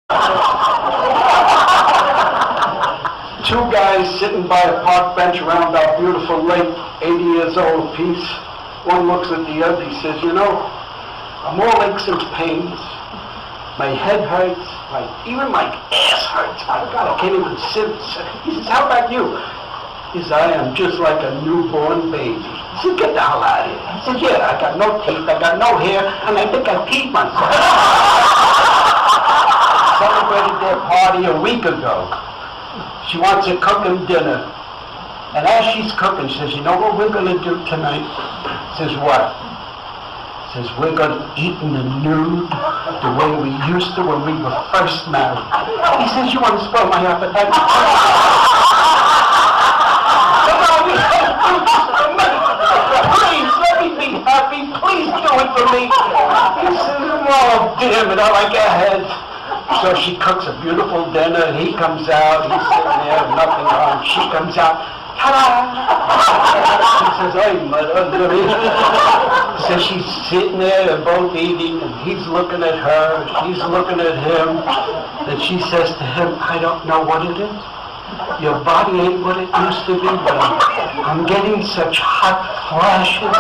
Two guys sitting by a park bench around our beautiful lake, 80 years old apiece. One looks at the other, he says, you know, I'm all aches and pains. My head hurts, even my ass hurts. My God, I can't even sit. He says, how about you? He says, I am just like a newborn baby. He said, get the hell out of here. He said, yeah, I got no teeth, I got no hair, and I think I peed myself. Celebrated their party a week ago. She wants to cook him dinner. And as she's cooking, she says, you know what we're going to do tonight? Says, what? Says, we're going to eat in the nude the way we used to when we were first married. He says, you want to spoil my appetite? Please, let me be happy. Please do it for me. He says, oh, damn it, I like your head. So she cooks a beautiful dinner, and he comes out, he's sitting there, nothing wrong. She comes out, ta-da! She says, hey, mother. So she's sitting there, they're both eating, and he's looking at her, she's looking at him, and she says to him, I don't know what it is. Your body ain't what it used to be, but I'm getting such hot flashes.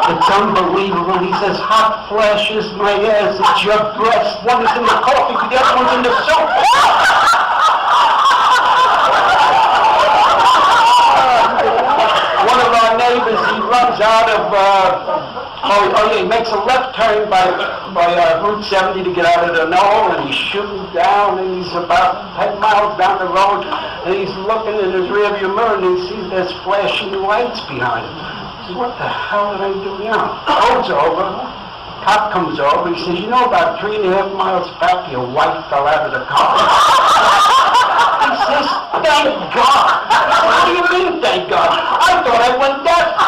It's unbelievable. He says, hot flashes, my ass, it's your breast. One is in the coffee, the other one's in the soup. One of our neighbors, he runs out of, he makes a left turn by Route 70 to get out of the knoll, and he's shooting down, and he's about 10 miles down the road, and he's looking in his rearview mirror, and he sees there's flashing lights behind him. He says, what the hell did I do now? Road's over. Cop comes over. He says, you know, about 3.5 miles back, your wife fell out of the car. He says, thank God. What do you mean, thank God? I thought I went deaf.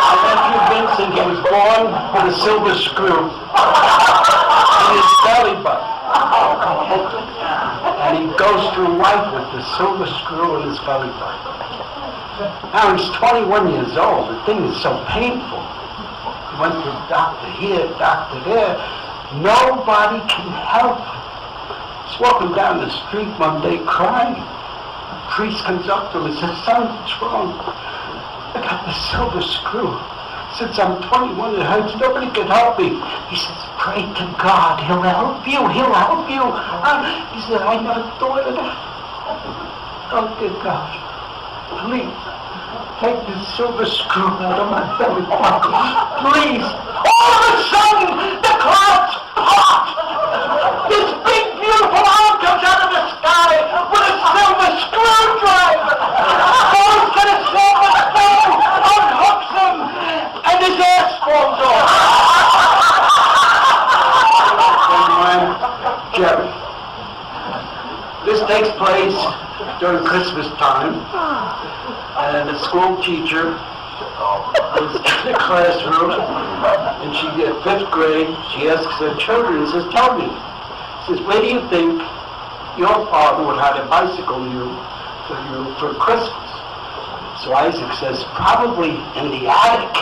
My nephew Vincent, he was born with a silver screw in his belly button. And he goes through life with the silver screw in his belly button. Now he's 21 years old. The thing is so painful. He went to a doctor here, doctor there. Nobody can help him. He's walking down the street one day crying. The priest comes up to him and says, son, what's wrong? I got the silver screw. Since I'm 21, it hurts. Nobody can help me. He says, pray to God. He'll help you. He'll help you. He said, I never thought of that. Oh, dear God. Please, take this silver screw out of my belly button. Please. All of a sudden, the clouds part. This big, beautiful arm comes out of the sky with a silver screwdriver. Goes to the silver spoon, unhooks him, and his ass falls off. Jerry. This takes place during Christmas time, and the school teacher is in the classroom, and she's in 5th grade. She asks her children, says, tell me, says, where do you think your father would have a bicycle for Christmas? So Isaac says, probably in the attic.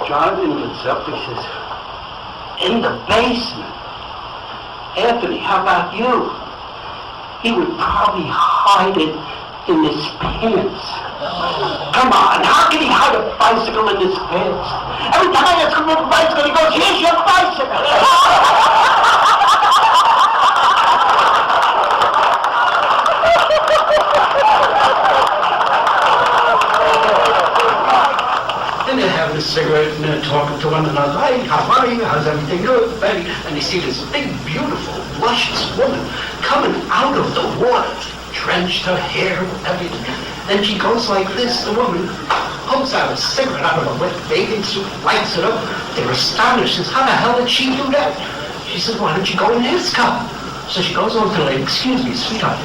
Jonathan gets up, he says, in the basement. Anthony, how about you? He would probably hide it in his pants. Come on, how can he hide a bicycle in his pants? Every time I ask him about the bicycle, he goes, here's your bicycle. And they're having a cigarette and they're talking to one another. Hey, how are you? How's everything good, baby? And they see this big, beautiful, luscious woman coming out of the water, drenched her hair with everything. Then she goes like this. The woman pulls out a cigarette out of a wet bathing suit, lights it up. They're astonished. Says, how the hell did she do that? She says, why don't you go in his car? So she goes over to the lady, excuse me, sweetheart,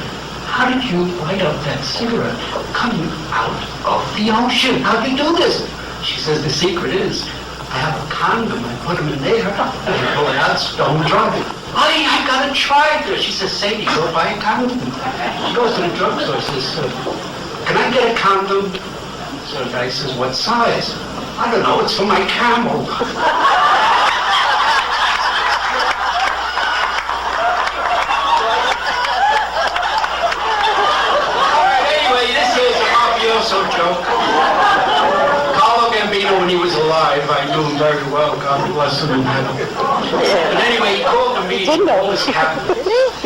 how did you light up that cigarette coming out of the ocean? How'd you do this? She says, the secret is, I have a condom, I put them in there, and I pull it out, stone dry. Honey, I gotta try this. She says, Sadie, go buy a condom. She goes to the drugstore, says, can I get a condom? So the guy says, what size? I don't know, it's for my camel. Councilman had. But anyway, he called a meeting, all his cabinets.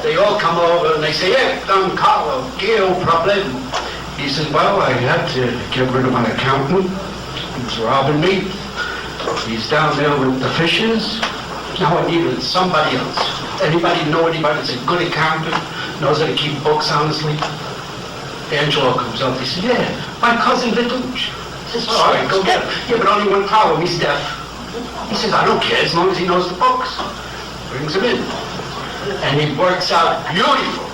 They all come over and they say, "Hey, Don Carlo, ¿qué problem?" He says, "Well, I had to get rid of my accountant. He's robbing me. He's down there with the Fishers. Now I needed somebody else. Anybody know anybody that's a good accountant, knows how to keep books honestly?" Angelo comes up. He says, "Yeah, my cousin Vitucci." He says, "All right, go get him." "Yeah, but only one problem. He's deaf." He says, "I don't care as long as he knows the books." Brings him in. And he works out beautiful.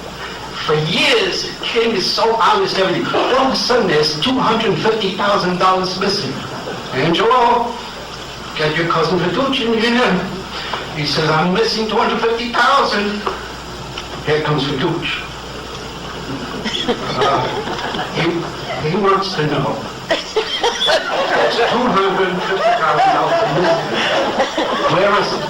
For years, the king is so honest, everything. All of a sudden, there's $250,000 missing. "Angelo, get your cousin Vitucci in here." He says, "I'm missing 250,000. Here comes Vitucci. He wants to know. There's $250,000 missing. Where is it?"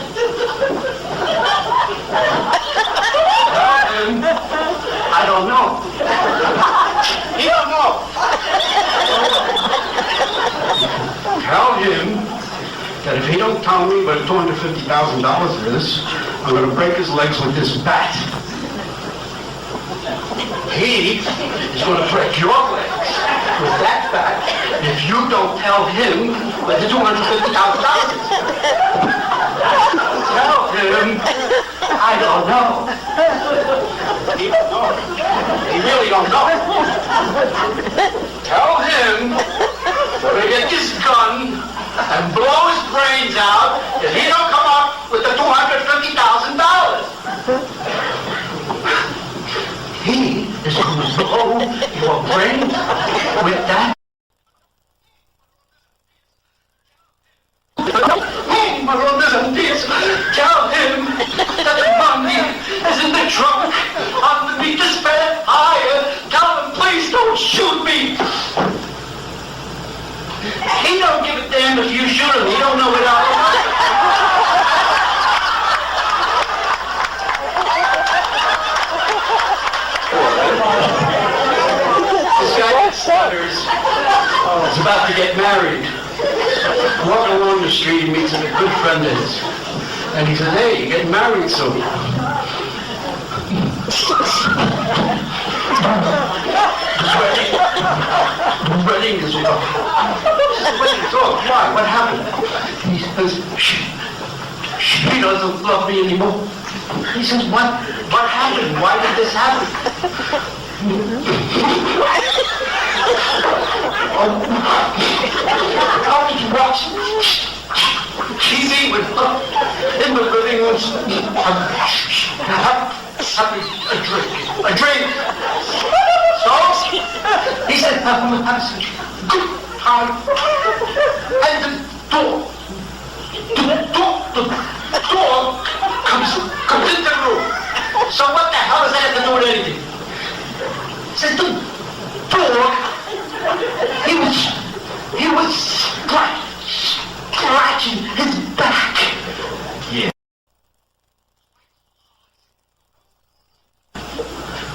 "I don't know." "He don't know." "Tell him that if he don't tell me where $250,000 is, I'm going to break his legs with this bat. He is going to break your legs with that bat if you don't tell him where the $250,000 is." "Tell him I don't know." He don't know. He really don't know. "Tell him to get this gun and blow his brains out if he don't come up with the $250,000. He is going to blow your brains with that." "Tell him that the money is in the trunk underneath the spare tire. Tell him, please don't shoot me." He don't give a damn if you shoot him. He don't know it all. This guy gets letters. He's about to get married. Walking along the street, he meets a good friend of his. And he says, "Hey, you're getting married soon." The wedding is over. The wedding is over. Why? What happened? He says, she doesn't love me anymore." He says, What happened? Why did this happen?" "How did you watch TV with her in the living room? Have a drink. So he said, "I'm having good time." And the door comes into the room. So what the hell does that have to do with anything? He says, "The door, he was scratching his back." Yeah.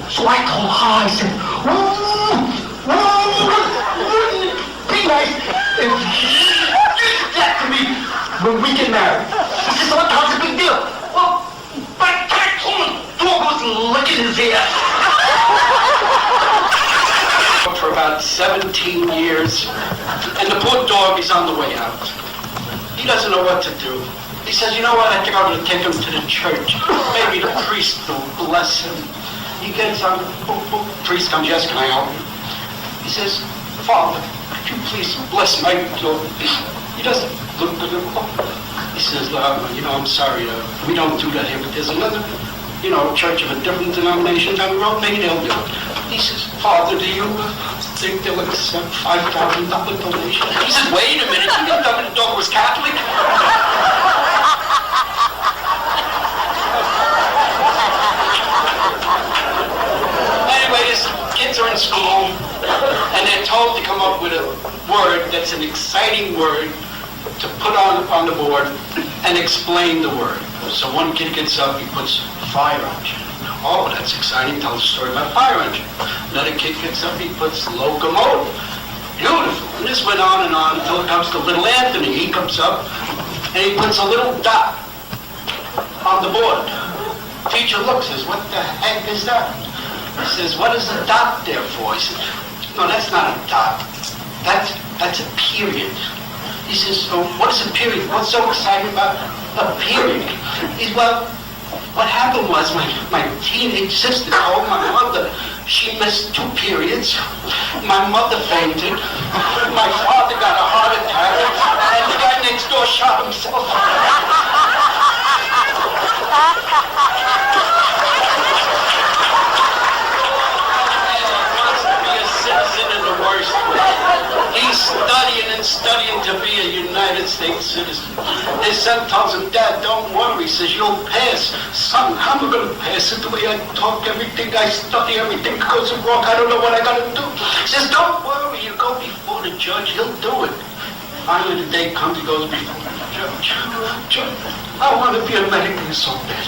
So I told her, I said, "Wouldn't it be nice if you did that to me when we get married?" He says, "What the hell's the big deal?" "Well, but I told him the dog was licking his ear." For about 17 years, and the poor dog is on the way out. He doesn't know what to do. He says, "You know what, I think I'm going to take him to the church. Maybe the priest will bless him." He gets on, priest comes, "Yes, can I help you?" He says, "Father, could you please bless my dog?" He doesn't look at him. He says, "I'm sorry, we don't do that here, but there's another, church of a different denomination down the road, maybe they'll do it." He says, "Father, do you think they'll accept $5,000 donation?" He says, "Wait a minute, you didn't the dog was Catholic?" Anyway, his kids are in school, and they're told to come up with a word that's an exciting word to put on the board and explain the word. So one kid gets up, he puts fire engine. Oh, that's exciting, tells a story about fire engine. Another kid gets up, he puts locomotive. Beautiful. And this went on and on until it comes to little Anthony. He comes up, and he puts a little dot on the board. Teacher looks, says, what the heck is that? He says, what is the dot there for? He says, no, that's not a dot. That's a period. He says, oh, what is a period? What's so exciting about a period? He says, well, what happened was my teenage sister told my mother she missed 2 periods. My mother fainted. My father got a heart attack. And the guy next door shot himself. He's studying and studying to be a United States citizen. His son tells him, Dad, don't worry. He says, you'll pass. Son, how am I going to pass it? The way I talk, everything I study, everything goes wrong. I don't know what I got to do. He says, don't worry. You go before the judge. He'll do it. Finally, the day comes, he goes before the judge. Judge, I want to be a medic so bad.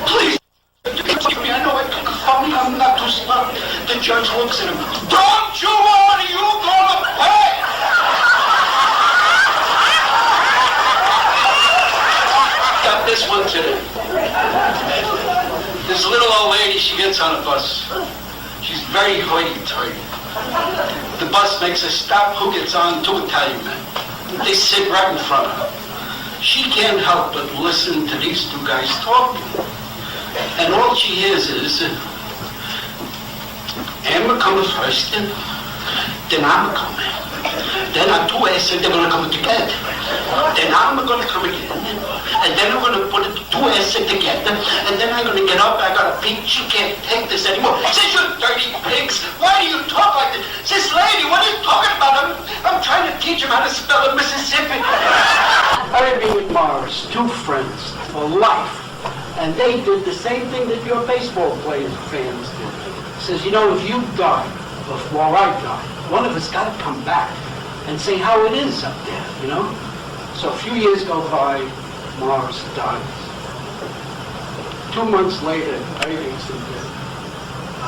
Please. I know I took a phony, I'm not too smart. The judge looks at him. Don't you worry, you gonna pay! Got this one today. This little old lady, she gets on a bus. She's very hoity-toity. The bus makes a stop. Who gets on? 2 Italian men. They sit right in front of her. She can't help but listen to these 2 guys talking. And all she hears is, Emma coming first, then I'm coming. Then our 2 essays, they're going to come together. Then I'm going to come again. And then I'm going to put the 2 essays together. And then I'm going to get up, I got a pig, she can't take this anymore. Says, you dirty pigs, why do you talk like this? Says, lady, what are you talking about? I'm trying to teach him how to spell the Mississippi. Irving and Morris, 2 friends for life. And they did the same thing that your baseball players fans did. Says, you know, if you die before I die, one of us got to come back and say how it is up there, you know? So a few years go by, Morris dies. 2 months later, Irving's in bed.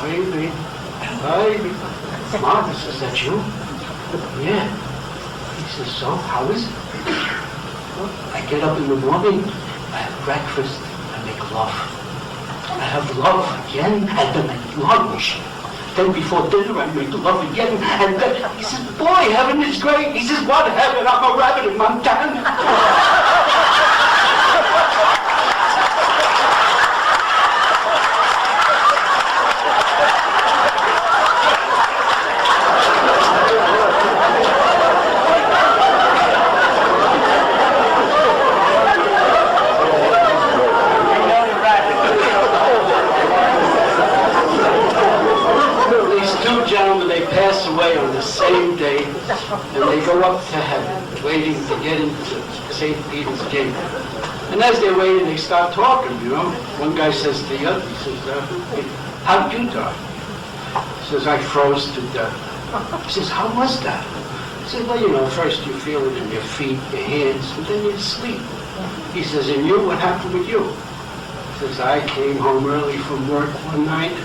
Irving. Morris, is that you? Yeah. He says, so, how is it? Well, I get up in the morning, I have breakfast, make love. I have love again, and then at lunch. Then before dinner, I make love again, and then he says, boy, heaven is great. He says, what heaven? I'm a rabbit in Montana. Away on the same day, and they go up to heaven, waiting to get into St. Peter's gate. And as they're waiting, they start talking, you know. One guy says to the other, he says, how did you die? He says, I froze to death. He says, how was that? He says, well, you know, first you feel it in your feet, your hands, and then you sleep. He says, and you, what happened with you? He says, I came home early from work one night.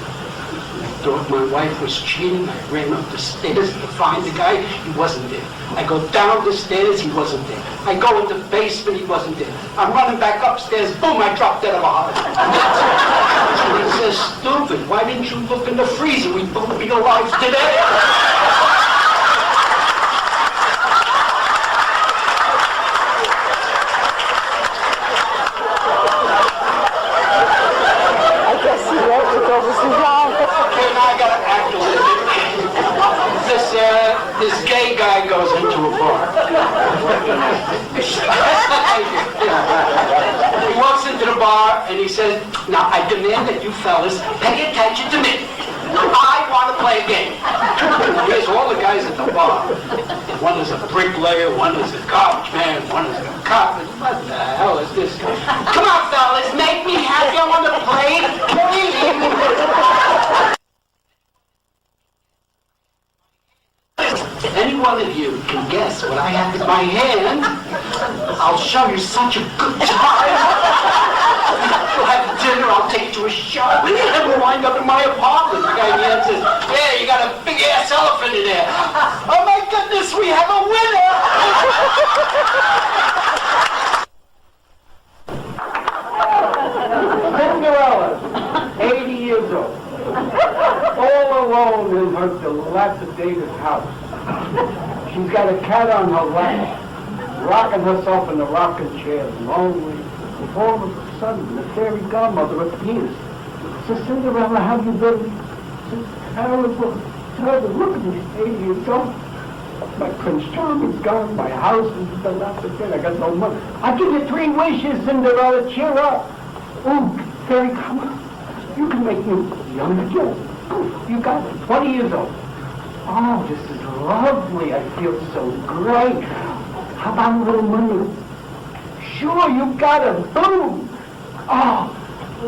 I thought my wife was cheating. I ran up the stairs to find the guy. He wasn't there. I go down the stairs. He wasn't there. I go in the basement. He wasn't there. I'm running back upstairs. Boom, I dropped dead of a heart attack. And he says, stupid, why didn't you look in the freezer? We'd both be alive today. This gay guy goes into a bar. He walks into the bar and he says, now I demand that you fellas pay attention to me. I want to play a game. Here's all the guys at the bar. One is a bricklayer, one is a garbage man, one is a cop. What the hell is this guy? Come on, fellas, make me happy. I want to play. If any one of you can guess what I have in my hand, I'll show you such a good time. We'll have dinner, I'll take you to a show, and we'll wind up in my apartment. The guy answers, yeah, you got a big-ass elephant in there. Oh my goodness, we have a winner! alone in her dilapidated house. She's got a cat on her lap, rocking herself in the rocking chair, lonely. All of a sudden, the fairy godmother appears. Says, Cinderella, how you been? Says, terrible, terrible. Look at me, 80 years old. My Prince Charming's gone, my house is dilapidated, I got no money. I give you 3 wishes, Cinderella, cheer up. Oh, fairy godmother, you can make me young again. You got it, 20 years old. Oh, this is lovely, I feel so great. How about a little money? Sure, you got it, boom. Oh,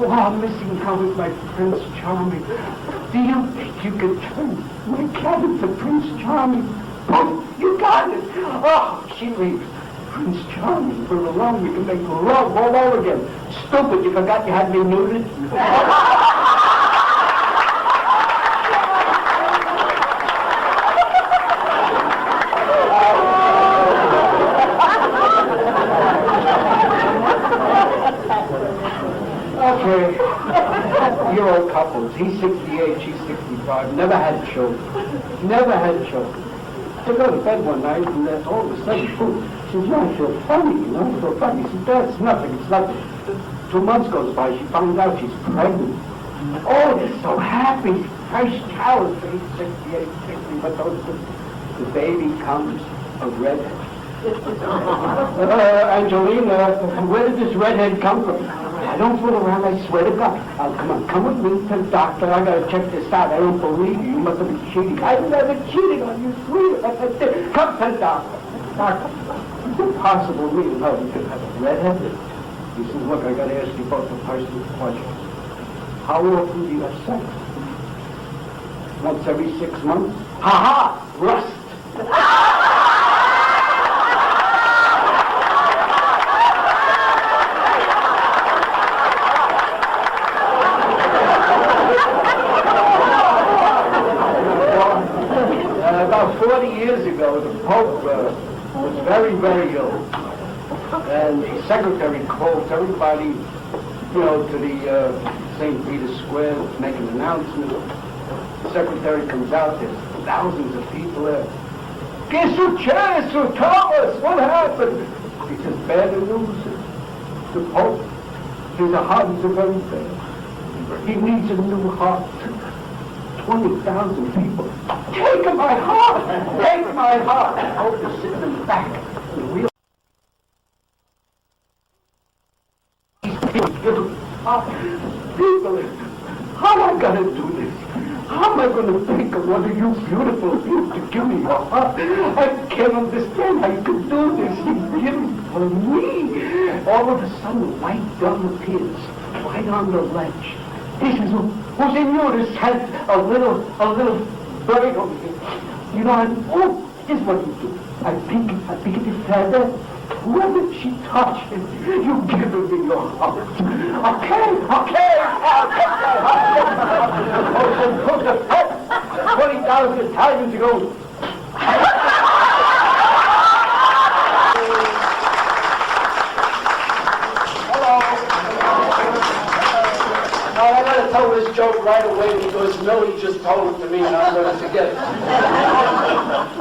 I'm missing out with my Prince Charming. Do you think you could turn my cat into Prince Charming? Oh, you got it. Oh, she leaves. Prince Charming, we're alone, we can make love all over again. Stupid, you forgot you had me neutered? Okay, you're old couples. He's 68, she's 65. Never had children. Never had children. They go to bed one night and all of a sudden, boom, she says, I feel funny, I feel funny. He says, that's nothing, it's nothing. 2 months goes by, she finds out she's pregnant. Oh, they're so happy. Fresh child, age 68, 60, but the baby comes a redhead. Angelina, where did this redhead come from? I don't fool around, I swear to God. Come with me to the doctor. I gotta check this out. I don't believe you. You must have been cheating. I never cheated on you, sweetheart. Come to the doctor. Doctor, it's impossible me and her. We could have a redhead. He says, look, I gotta ask you both a personal question. How often do you have sex? Once every 6 months? Ha-ha! Rust! About 40 years ago, the Pope was very, very ill. And the secretary called everybody, to the St. Peter's Square to make an announcement. The secretary comes out, there's thousands of people there. Que successo, Thomas? What happened? He says, bad news. The Pope, his heart is very bad. He needs a new heart. 20,000 people. Take my heart! Take my heart! I hope they're sitting in the back. The wheel. People, how am I going to do this? How am I going to think of one of you beautiful people to give me your heart? I can't understand how you could do this. You give it for me. All of a sudden, a white dove appears right on the ledge. He says, oh, senor, this has a little bird over here. You know, here's what you do. I pick it the feather. Whoever she touches, you give her me your heart. Okay, I'll take that heart. Put the 20,000 Italians to go. I gotta tell this joke right away because Millie just told it to me and I'm gonna forget it.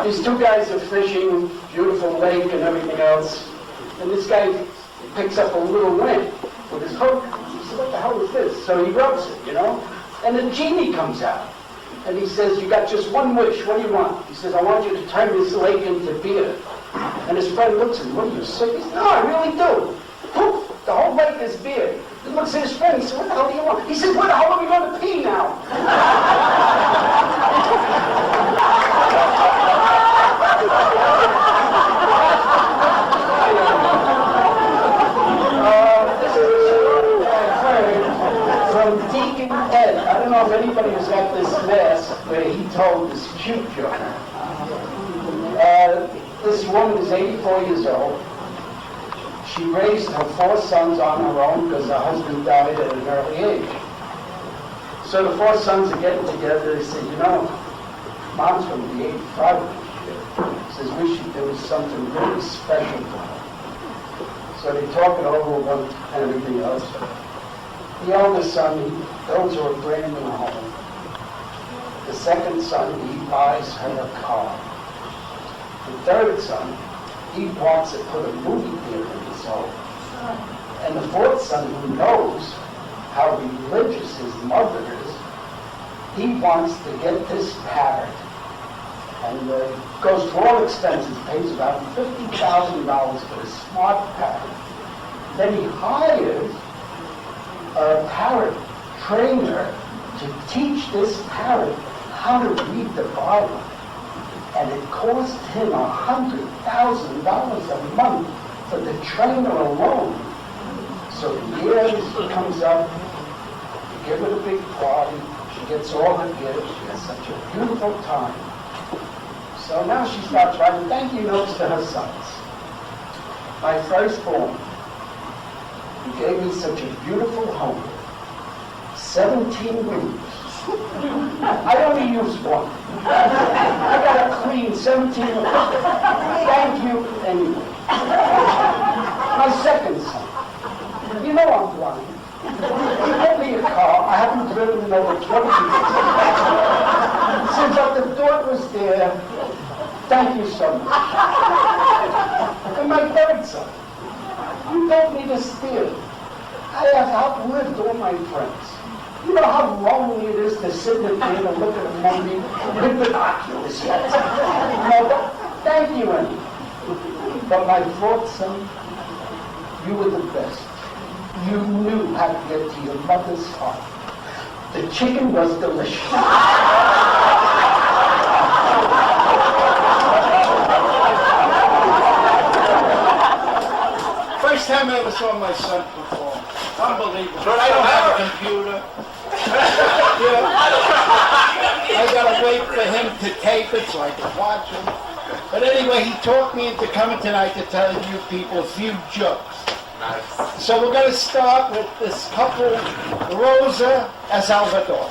These 2 guys are fishing, beautiful lake and everything else, and this guy picks up a little wimp with his hook. He says, what the hell is this? So he rubs it, and the genie comes out. And he says, you got just one wish, what do you want? He says, I want you to turn this lake into beer. And his friend looks at him, what are you, sick? He says, no, I really do. Poof, the whole lake is beer. He looks at his friend, he says, what the hell do you want? He says, where the hell are we going to pee now? This is a story that I heard from Deacon Ed. I don't know if anybody has got this mass where he told this cute joke. This woman is 84 years old. She raised her 4 sons on her own because her husband died at an early age. So the 4 sons are getting together. They say, Mom's going to be 85 this year. Says, we should do something really special for her. So they talk it over and everything else. The eldest son, he builds her a brand new home. The second son, he buys her a car. The third son, he wants to put a movie theater in his home. And the fourth son, who knows how religious his mother is, he wants to get this parrot and goes to all expenses, pays about $50,000 for a smart parrot. Then he hires a parrot trainer to teach this parrot how to read the Bible. And it cost him $100,000 a month for the trainer alone. So the year this comes up, you give it a big party, she gets all her gifts, she has such a beautiful time. So now she starts writing thank you notes to her sons. My firstborn, you gave me such a beautiful home. 17 rooms. I only use one. I got to clean 17 rooms. Thank you anyway. My second son, you know I'm blind. He gave me a car. I haven't driven in over 20 years. Since the thought was there, thank you so much. And my third son, you told me to steal. I have outlived all my friends. You know how lonely it is to sit in the theater and look at a movie with binoculars. No, thank you anyway. But my fourth son, you were the best. You knew how to get to your mother's heart. The chicken was delicious. First time I ever saw my son perform. Unbelievable. But I don't have a computer. I gotta wait for him to tape it so I can watch him. But anyway, he talked me into coming tonight to tell you people a few jokes. Nice. So we're gonna start with this couple, Rosa and Salvador.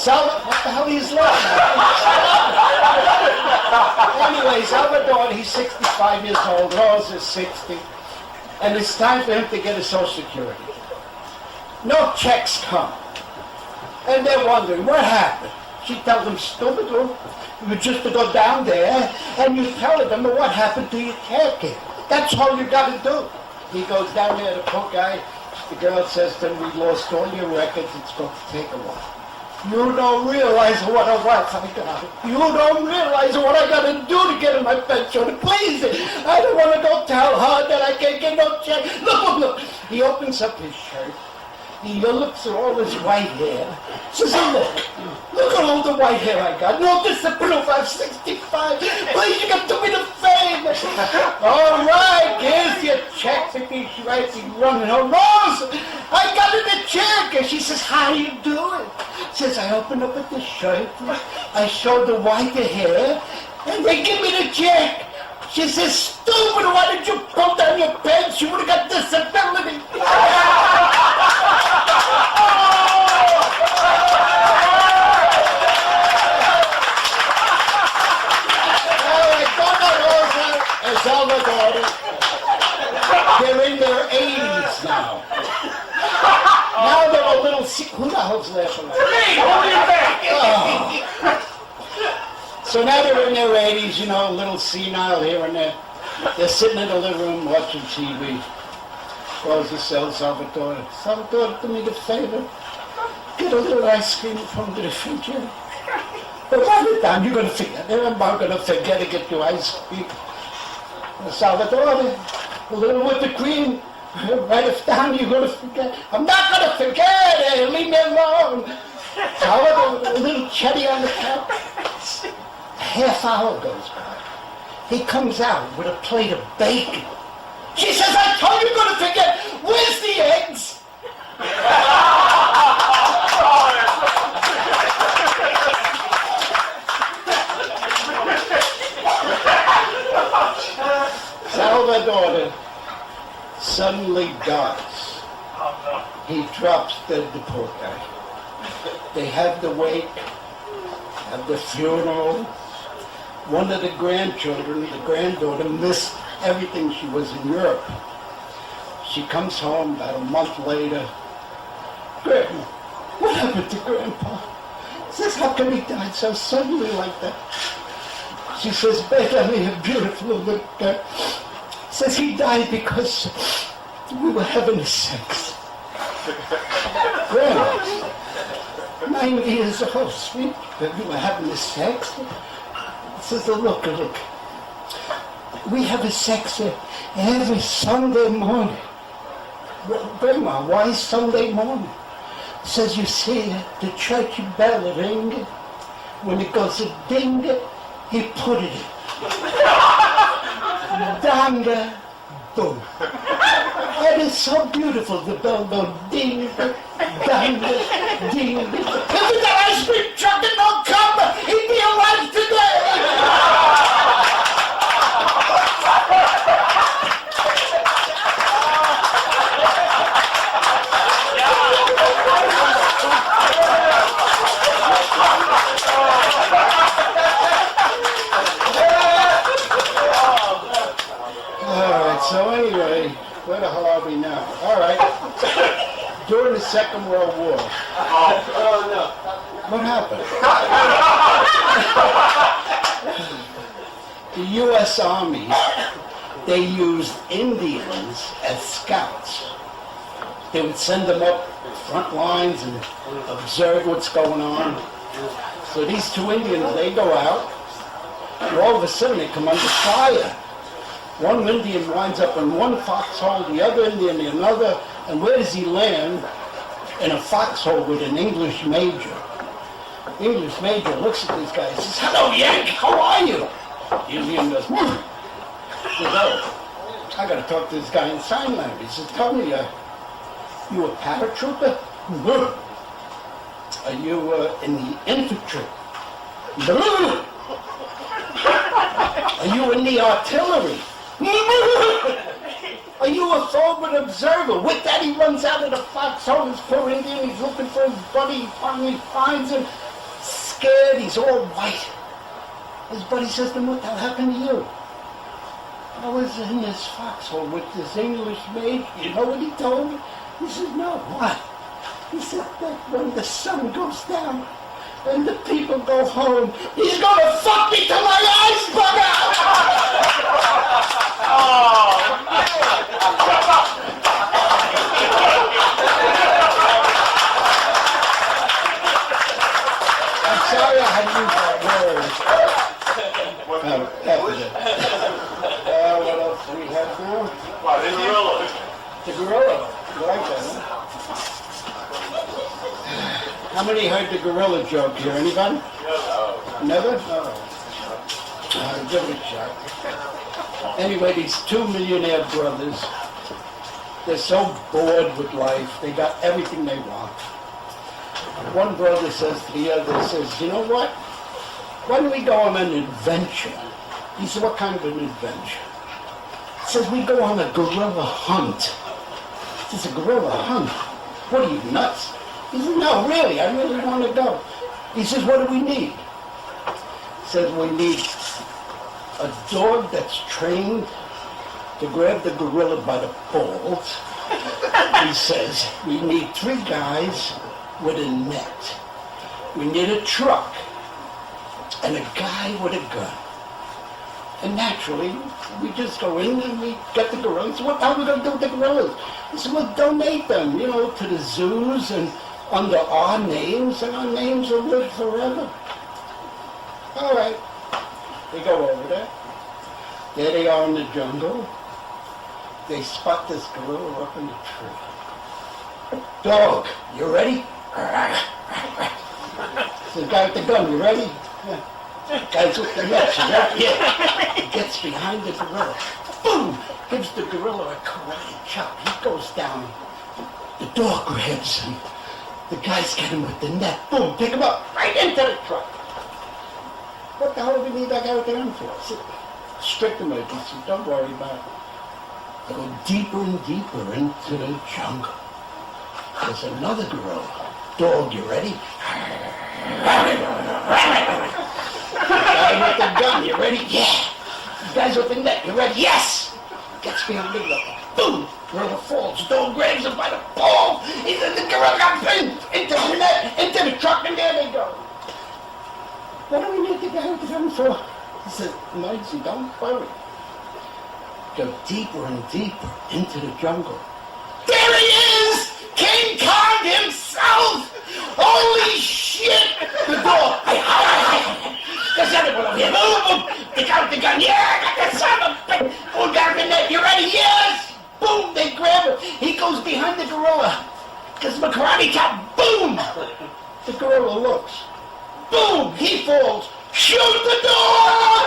What the hell are you laughing at? Anyway, Salvador, he's 65 years old, Rosa's 60. And it's time for him to get his Social Security. No checks come. And they're wondering, what happened? She tells them, stupid, you just to go down there and you tell them what happened to your care. That's all you got to do. He goes down there, the poor guy, the girl says to him, we lost all your records, it's going to take a while. You don't realize what a wife I got. You don't realize what I got to do to get in my pension. Please, I don't want to go tell her that I can't get no check. Look. He opens up his shirt. He looks at all his white hair. Says, look at all the white hair I got. No, this is the proof. I'm 65. Please, you got to do me the favor. All right, here's your check. He's running her Rose. I got in the check. And she says, how you doing? Says, I open up at the shirt. I show the white hair. And they give me the check. She says, stupid, why did you pull down your pants? You would have got disability. Salvador, they're in their 80s now. Now they're a little sick. Who the hell's laughing? So now they're in their 80s, you know, a little senile here and there. They're sitting in the living room watching TV. Goes to sell Salvador. Salvador, do me the favor. Get a little ice cream from the refrigerator. But by the time you're going to forget, I'm not going to forget to get you ice cream. Salvador, a little with the cream. Write it down, you're going to forget. I'm not going to forget. Leave me alone. Salvador, a little chatty on the couch. A half hour goes by. He comes out with a plate of bacon. She says, I told you you're going to forget. Where's the eggs? Salvador suddenly dies. He drops dead, the poor guy. They have the wake, have the funeral. One of the grandchildren, the granddaughter, missed everything. She was in Europe. She comes home about a month later. Grandma, what happened to Grandpa? Says, how come he died so suddenly like that? She says, Bethany, a beautiful little girl. Says he died because we were having sex. Grandma, 90 years old, sweet, but we were having sex. Says, look. We have a sex every Sunday morning. Well, Grandma, why Sunday morning? Says, you see, the church bell ring. When it goes a ding, he put it in. Danga, boom. And it's so beautiful. The bell goes ding, danga, ding. If the ice cream truck had not come, he'd be alive today. So anyway, where the hell are we now? All right. During the Second World War. What happened? The U.S. Army, they used Indians as scouts. They would send them up front lines and observe what's going on. So these two Indians, they go out, and all of a sudden they come under fire. One Indian winds up in one foxhole, the other Indian in another, and where does he land? In a foxhole with an English major. The English major looks at these guys and says, hello, Yank, how are you? The Indian goes, He says, oh, I got to talk to this guy in sign language. He says, tell me, you a paratrooper? Are you in the infantry? Are you in the artillery? Are you a forward observer? With that, he runs out of the foxhole. This poor Indian, he's looking for his buddy. He finally finds him. Scared, he's all white. His buddy says to him, what the hell happened to you? I was in this foxhole with this English maid. You know what he told me? He said, no, what? He said that when the sun goes down and the people go home, he's gonna fuck me till my eyes bug out! I'm sorry I had to use that word. That was it. What else do we have now? Wow, the gorilla. The gorilla. You like that, huh? How many heard the gorilla joke here? Anybody? Never? No. Give it a shot. Anyway, these two millionaire brothers, they're so bored with life. They got everything they want. One brother says to the other, says, you know what? Why don't we go on an adventure? He said, what kind of an adventure? He says, we go on a gorilla hunt. He says, a gorilla hunt? What are you, nuts? He says, no, really, I really want to go. He says, what do we need? He says, we need a dog that's trained to grab the gorilla by the balls. He says, we need 3 guys with a net. We need a truck and a guy with a gun. And naturally, we just go in and we get the gorillas. So what are we going to do with the gorillas? He said, we'll donate them, to the zoos and under our names, and our names will live forever. All right. They go over there. There they are in the jungle. They spot this gorilla up in the tree. Dog, you ready? So the guy with the gun, you ready? Yeah. Guys with the nuts, you ready? Yeah. He gets behind the gorilla. Boom! Gives the gorilla a karate chop. He goes down. The dog grabs him. The guys get him with the net. Boom! Pick him up. Right into the truck. What the hell do we need that guy with the gun for? Strict emergency. Don't worry about it. They go deeper and deeper into the jungle. There's another gorilla. Dog, you ready? Guy with the gun, you ready? Yeah. Guys with the net, you ready? Yes. Gets behind the gorilla. Boom. Gorilla falls. Dog grabs him by the ball. He said the gorilla got pinned into the net, into the truck, and there they go. What do we need to get out of them for? He said, Margie, don't worry. Go deeper and deeper into the jungle. There he is! King Kong himself! Holy shit! The door! There's everyone over here. Move! Pick out the gun. Yeah, I got the son of a bitch! Oh, got the net. You ready? Yes! Boom! They grab him. He goes behind the gorilla. Gives him a karate chop. Boom! The gorilla looks. Boom! He falls. Shoot the door!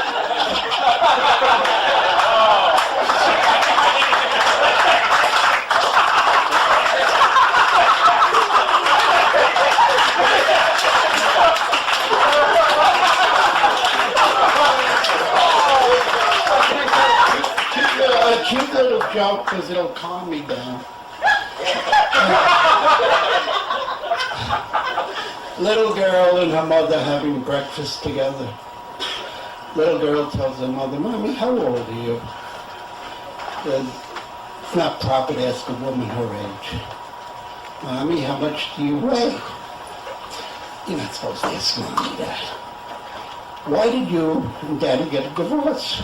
Cute little joke because it'll calm me down. Little girl and her mother having breakfast together. Little girl tells her mother, Mommy, how old are you? Says, it's not proper to ask a woman her age. Mommy, how much do you weigh? You're not supposed to ask Mommy that. Why did you and Daddy get a divorce?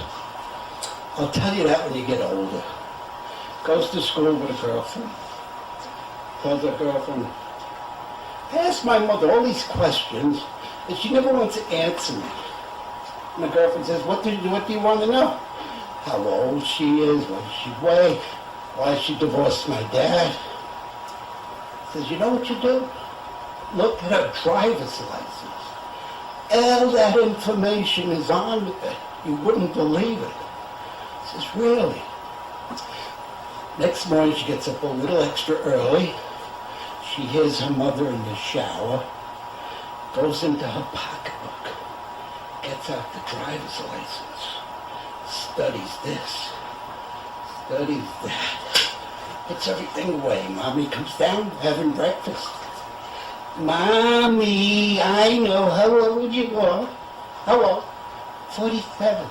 I'll tell you that when you get older. Goes to school with a girlfriend. Tells her girlfriend, I asked my mother all these questions, and she never wants to answer me. And the girlfriend says, what do you want to know? How old she is, what does she weigh, why she divorced my dad. Says, you know what you do? Look at her driver's license. All that information is on it. You wouldn't believe it. Says, really? Next morning she gets up a little extra early. She hears her mother in the shower, goes into her pocketbook, gets out the driver's license, studies this, studies that, puts everything away. Mommy comes down, having breakfast. Mommy, I know how old you are. How old? 47.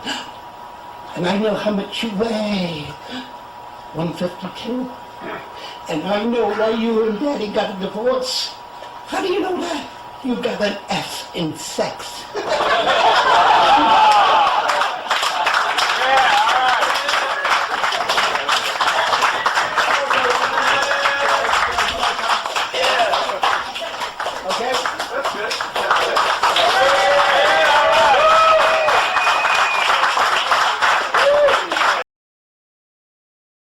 And I know how much you weigh. 152. And I know why you and Daddy got a divorce. How do you know that? You got an F in sex.